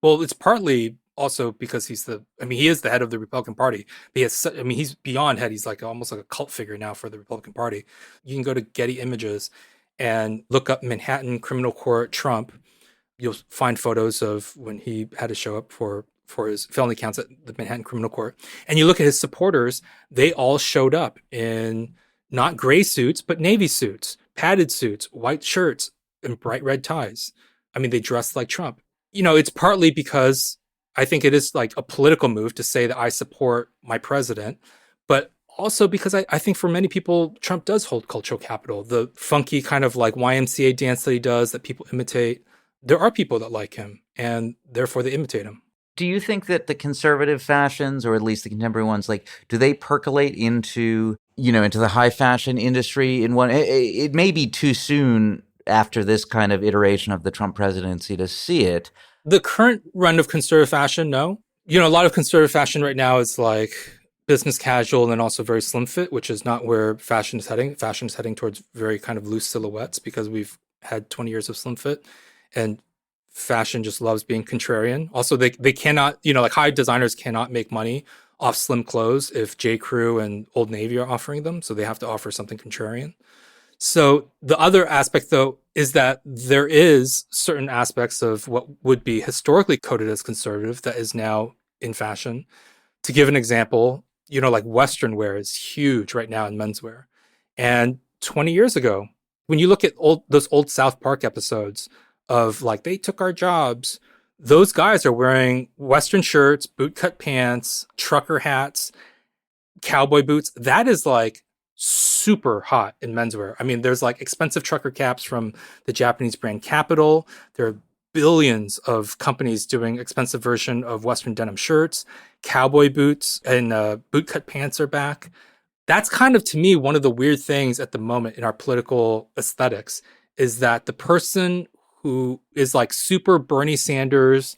Well, it's partly also because he is the head of the Republican Party. He's beyond head. He's like almost like a cult figure now for the Republican Party. You can go to Getty Images and look up Manhattan Criminal Court Trump. You'll find photos of when he had to show up for his felony counts at the Manhattan Criminal Court. And you look at his supporters, they all showed up in not gray suits, but navy suits, padded suits, white shirts, and bright red ties. I mean, they dressed like Trump. It's partly because I think it is like a political move to say that I support my president, but also because I think for many people, Trump does hold cultural capital. The funky kind of like YMCA dance that he does that people imitate, there are people that like him, and therefore they imitate him. Do you think that the conservative fashions, or at least the contemporary ones, like, do they percolate into, into the high fashion industry in one. It may be too soon after this kind of iteration of the Trump presidency to see it. The current run of conservative fashion, no. A lot of conservative fashion right now is like business casual and then also very slim fit, which is not where fashion is heading. Fashion is heading towards very kind of loose silhouettes because we've had 20 years of slim fit, and fashion just loves being contrarian. Also, they cannot, like high designers cannot make money off slim clothes if J. Crew and Old Navy are offering them. So they have to offer something contrarian. So the other aspect, though, is that there is certain aspects of what would be historically coded as conservative that is now in fashion. To give an example, like Western wear is huge right now in menswear. And 20 years ago, when you look at those old South Park episodes of like, they took our jobs, those guys are wearing Western shirts, bootcut pants, trucker hats, cowboy boots. That is like super hot in menswear. I mean, there's like expensive trucker caps from the Japanese brand Capital. There are billions of companies doing expensive version of Western denim shirts. Cowboy boots and bootcut pants are back. That's kind of, to me, one of the weird things at the moment in our political aesthetics is that the person who is like super Bernie Sanders,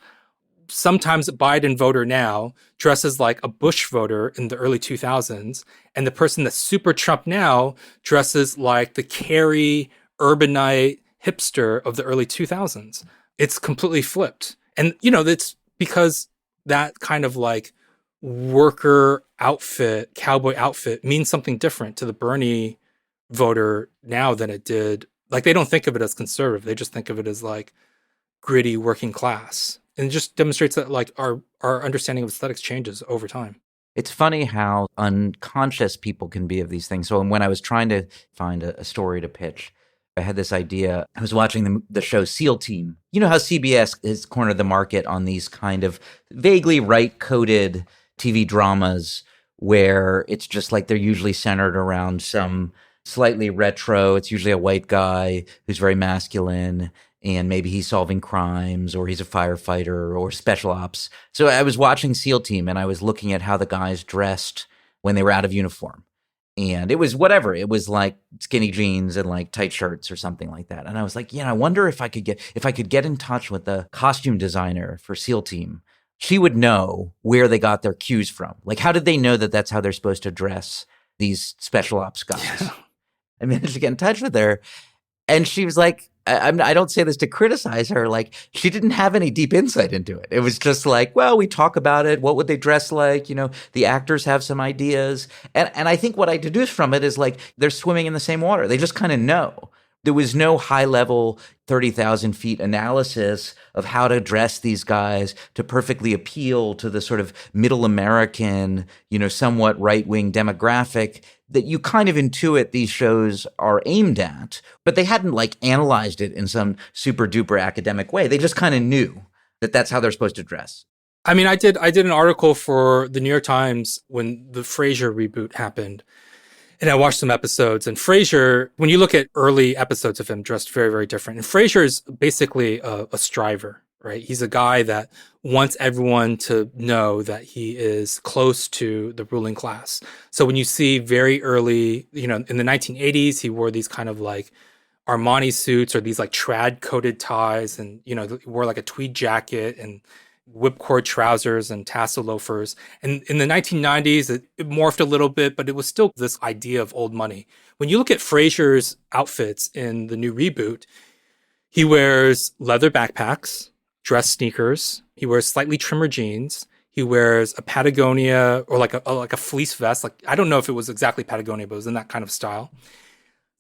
sometimes a Biden voter now, dresses like a Bush voter in the early 2000s. And the person that's super Trump now dresses like the carefree, urbanite hipster of the early 2000s. It's completely flipped. And, it's because that kind of like worker outfit, cowboy outfit means something different to the Bernie voter now than it did. Like, they don't think of it as conservative. They just think of it as like gritty working class. And it just demonstrates that like our understanding of aesthetics changes over time. It's funny how unconscious people can be of these things. So when I was trying to find a story to pitch, I had this idea. I was watching the show SEAL Team. You know how CBS has cornered the market on these kind of vaguely right-coded TV dramas where it's just like they're usually centered around some slightly retro. It's usually a white guy who's very masculine, and maybe he's solving crimes or he's a firefighter or special ops. So I was watching SEAL Team and I was looking at how the guys dressed when they were out of uniform. And it was whatever. It was like skinny jeans and like tight shirts or something like that. And I was like, I wonder if I could get in touch with the costume designer for SEAL Team. She would know where they got their cues from. Like, how did they know that that's how they're supposed to dress these special ops guys? Yeah. I managed to get in touch with her. And she was like, I don't say this to criticize her. Like, she didn't have any deep insight into it. It was just like, well, we talk about it. What would they dress like? The actors have some ideas. And I think what I deduce from it is like, they're swimming in the same water. They just kind of know. There was no high level 30,000 feet analysis of how to dress these guys to perfectly appeal to the sort of middle American, somewhat right wing demographic that you kind of intuit these shows are aimed at, but they hadn't like analyzed it in some super duper academic way. They just kind of knew that that's how they're supposed to dress. I mean, I did an article for the New York Times when the Frasier reboot happened. And I watched some episodes, and Frasier, when you look at early episodes of him, dressed very, very different. And Frasier is basically a striver, right? He's a guy that wants everyone to know that he is close to the ruling class. So when you see very early, in the 1980s, he wore these kind of like Armani suits or these like trad coated ties, and, he wore like a tweed jacket and whipcord trousers and tassel loafers. And in the 1990s, it morphed a little bit, but it was still this idea of old money. When you look at Frasier's outfits in the new reboot, he wears leather backpacks, dress sneakers. He wears slightly trimmer jeans. He wears a Patagonia or like a fleece vest. Like, I don't know if it was exactly Patagonia, but it was in that kind of style.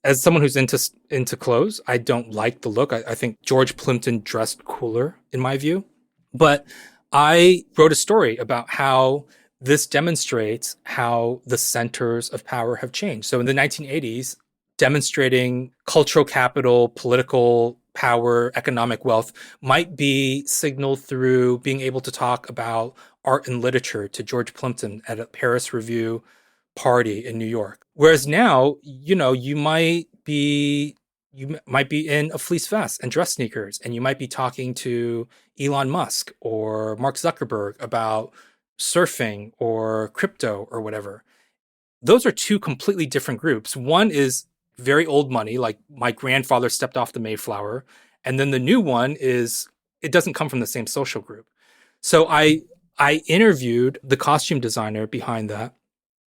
As someone who's into clothes, I don't like the look. I think George Plimpton dressed cooler in my view. But I wrote a story about how this demonstrates how the centers of power have changed. So in the 1980s, demonstrating cultural capital, political power, economic wealth might be signaled through being able to talk about art and literature to George Plimpton at a Paris Review party in New York. Whereas now, you might be in a fleece vest and dress sneakers, and you might be talking to Elon Musk or Mark Zuckerberg about surfing or crypto or whatever. those are two completely different groups. One is very old money, like my grandfather stepped off the Mayflower. And then the new one is, it doesn't come from the same social group. So I interviewed the costume designer behind that,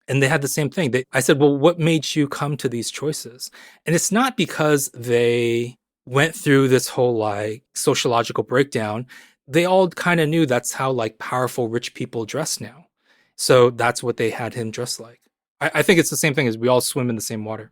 and they had the same thing. I said, well, what made you come to these choices? And it's not because they went through this whole like sociological breakdown. They all kind of knew that's how like powerful rich people dress now. So that's what they had him dress like. I think it's the same thing as we all swim in the same water.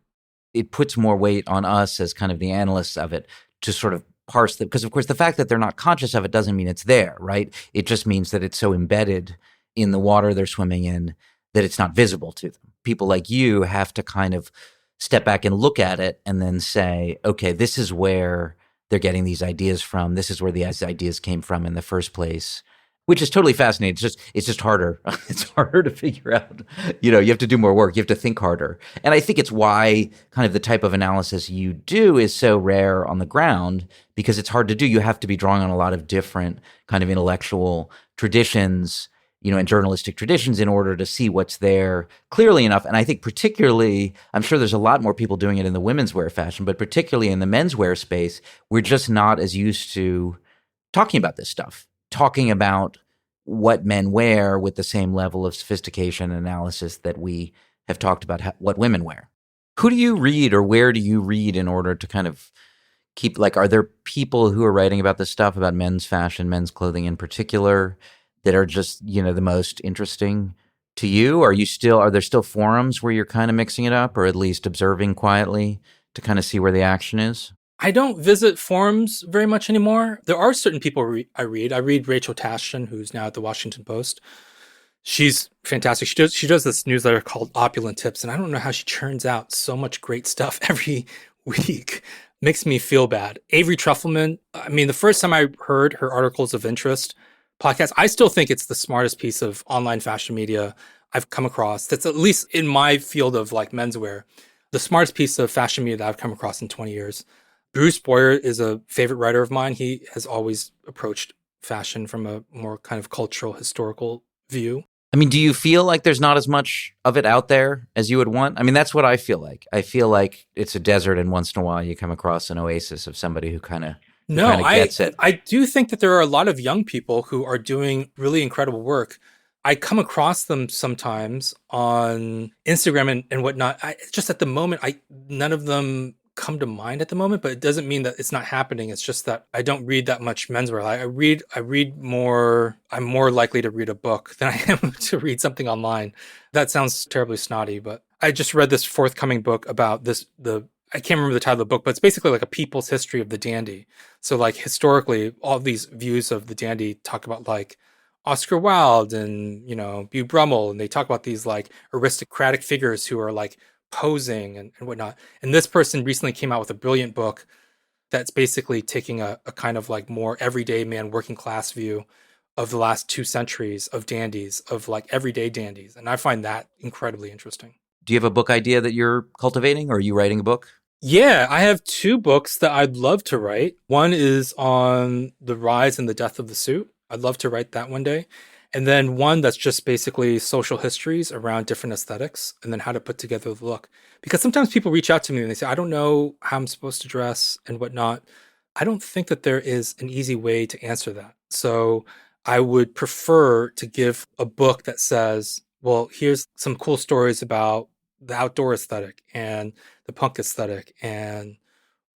It puts more weight on us as kind of the analysts of it to sort of parse them. Because, of course, the fact that they're not conscious of it doesn't mean it's there, right? It just means that it's so embedded in the water they're swimming in that it's not visible to them. People like you have to kind of step back and look at it and then say, okay, this is where they're getting these ideas from. This is where these ideas came from in the first place. Which is totally fascinating. It's just harder. It's harder to figure out. You have to do more work. You have to think harder. And I think it's why kind of the type of analysis you do is so rare on the ground, because it's hard to do. You have to be drawing on a lot of different kind of intellectual traditions, and journalistic traditions in order to see what's there clearly enough. And I think particularly, I'm sure there's a lot more people doing it in the women's wear fashion, but particularly in the men's wear space, we're just not as used to talking about this stuff. Talking about what men wear with the same level of sophistication and analysis that we have talked about what women wear. Who do you read, or where do you read in order to kind of keep, like, are there people who are writing about this stuff, about men's fashion, men's clothing in particular, that are just, the most interesting to you? Are there still forums where you're kind of mixing it up, or at least observing quietly to kind of see where the action is? I don't visit forums very much anymore. There are certain people I read. I read Rachel Taschen, who's now at the Washington Post. She's fantastic. She does this newsletter called Opulent Tips, and I don't know how she churns out so much great stuff every week. Makes me feel bad. Avery Trufelman, I mean, the first time I heard her Articles of Interest podcast, I still think it's the smartest piece of online fashion media I've come across. That's at least in my field of like menswear, the smartest piece of fashion media that I've come across in 20 years. Bruce Boyer is a favorite writer of mine. He has always approached fashion from a more kind of cultural, historical view. I mean, do you feel like there's not as much of it out there as you would want? I mean, that's what I feel like. I feel like it's a desert, and once in a while you come across an oasis of somebody who kind of gets it. I do think that there are a lot of young people who are doing really incredible work. I come across them sometimes on Instagram and whatnot. Just at the moment, none of them come to mind at the moment, but it doesn't mean that it's not happening. It's just that I don't read that much menswear. I read more. I'm more likely to read a book than I am to read something online. That sounds terribly snotty, but I just read this forthcoming book about I can't remember the title of the book, but it's basically like a people's history of the dandy. So like historically, all these views of the dandy talk about like Oscar Wilde and, Beau Brummel, and they talk about these like aristocratic figures who are like posing and whatnot. And this person recently came out with a brilliant book that's basically taking a kind of like more everyday man, working class view of the last 2 centuries of dandies, of like everyday dandies. And I find that incredibly interesting. Do you have a book idea that you're cultivating, or are you writing a book? Yeah, I have 2 books that I'd love to write. One is on the rise and the death of the suit. I'd love to write that one day. And then one that's just basically social histories around different aesthetics, and then how to put together the look. Because sometimes people reach out to me and they say, I don't know how I'm supposed to dress and whatnot. I don't think that there is an easy way to answer that. So I would prefer to give a book that says, well, here's some cool stories about the outdoor aesthetic and the punk aesthetic and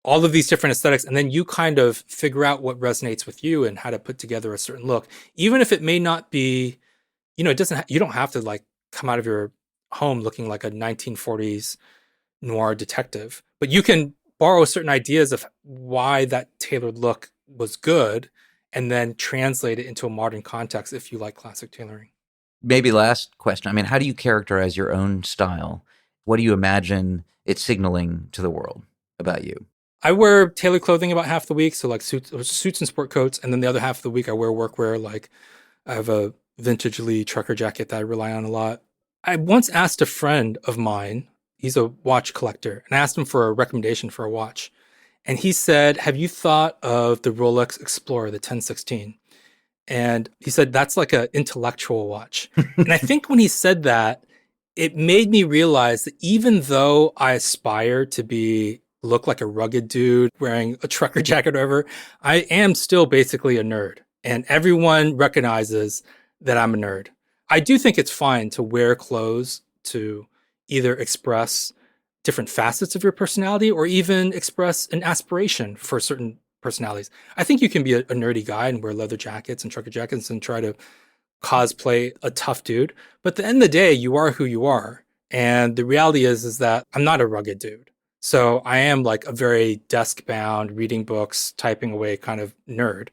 all of these different aesthetics, and then you kind of figure out what resonates with you and how to put together a certain look, even if it may not be, you don't have to like come out of your home looking like a 1940s noir detective, but you can borrow certain ideas of why that tailored look was good and then translate it into a modern context if you like classic tailoring. Maybe last question. I mean, how do you characterize your own style? What do you imagine it's signaling to the world about you? I wear tailored clothing about half the week, so like suits and sport coats, and then the other half of the week I wear workwear. Like I have a vintage Lee trucker jacket that I rely on a lot. I once asked a friend of mine, he's a watch collector, and I asked him for a recommendation for a watch. And he said, have you thought of the Rolex Explorer, the 1016? And he said, that's like an intellectual watch. And I think when he said that, it made me realize that even though I aspire to look like a rugged dude wearing a trucker jacket or whatever, I am still basically a nerd. And everyone recognizes that I'm a nerd. I do think it's fine to wear clothes to either express different facets of your personality or even express an aspiration for certain personalities. I think you can be a nerdy guy and wear leather jackets and trucker jackets and try to cosplay a tough dude. But at the end of the day, you are who you are. And the reality is that I'm not a rugged dude. So I am like a very desk bound, reading books, typing away kind of nerd.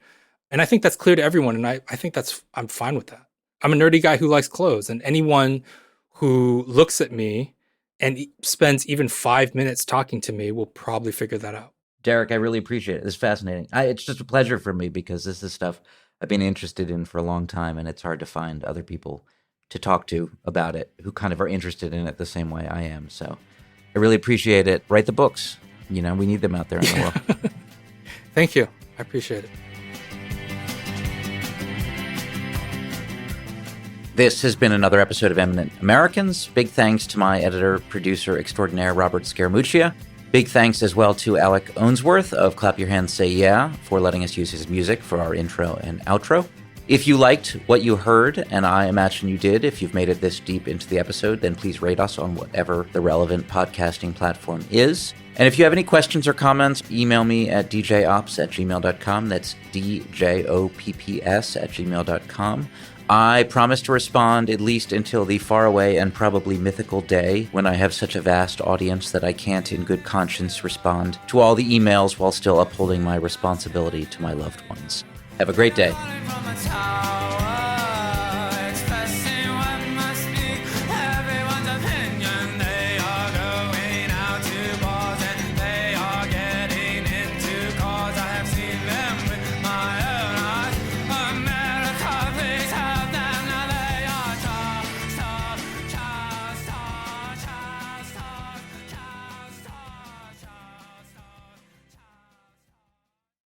And I think that's clear to everyone. And I think I'm fine with that. I'm a nerdy guy who likes clothes, and anyone who looks at me and spends even 5 minutes talking to me will probably figure that out. Derek, I really appreciate it. It's fascinating. It's just a pleasure for me because this is stuff I've been interested in for a long time, and it's hard to find other people to talk to about it who kind of are interested in it the same way I am. So I really appreciate it. Write the books. We need them out there in the world. Thank you. I appreciate it. This has been another episode of Eminent Americans. Big thanks to my editor, producer extraordinaire, Robert Scaramuccia. Big thanks as well to Alec Ownsworth of Clap Your Hands, Say Yeah for letting us use his music for our intro and outro. If you liked what you heard, and I imagine you did, if you've made it this deep into the episode, then please rate us on whatever the relevant podcasting platform is. And if you have any questions or comments, email me at djops@gmail.com. That's djopps@gmail.com. I promise to respond at least until the faraway and probably mythical day when I have such a vast audience that I can't in good conscience respond to all the emails while still upholding my responsibility to my loved ones. Have a great day.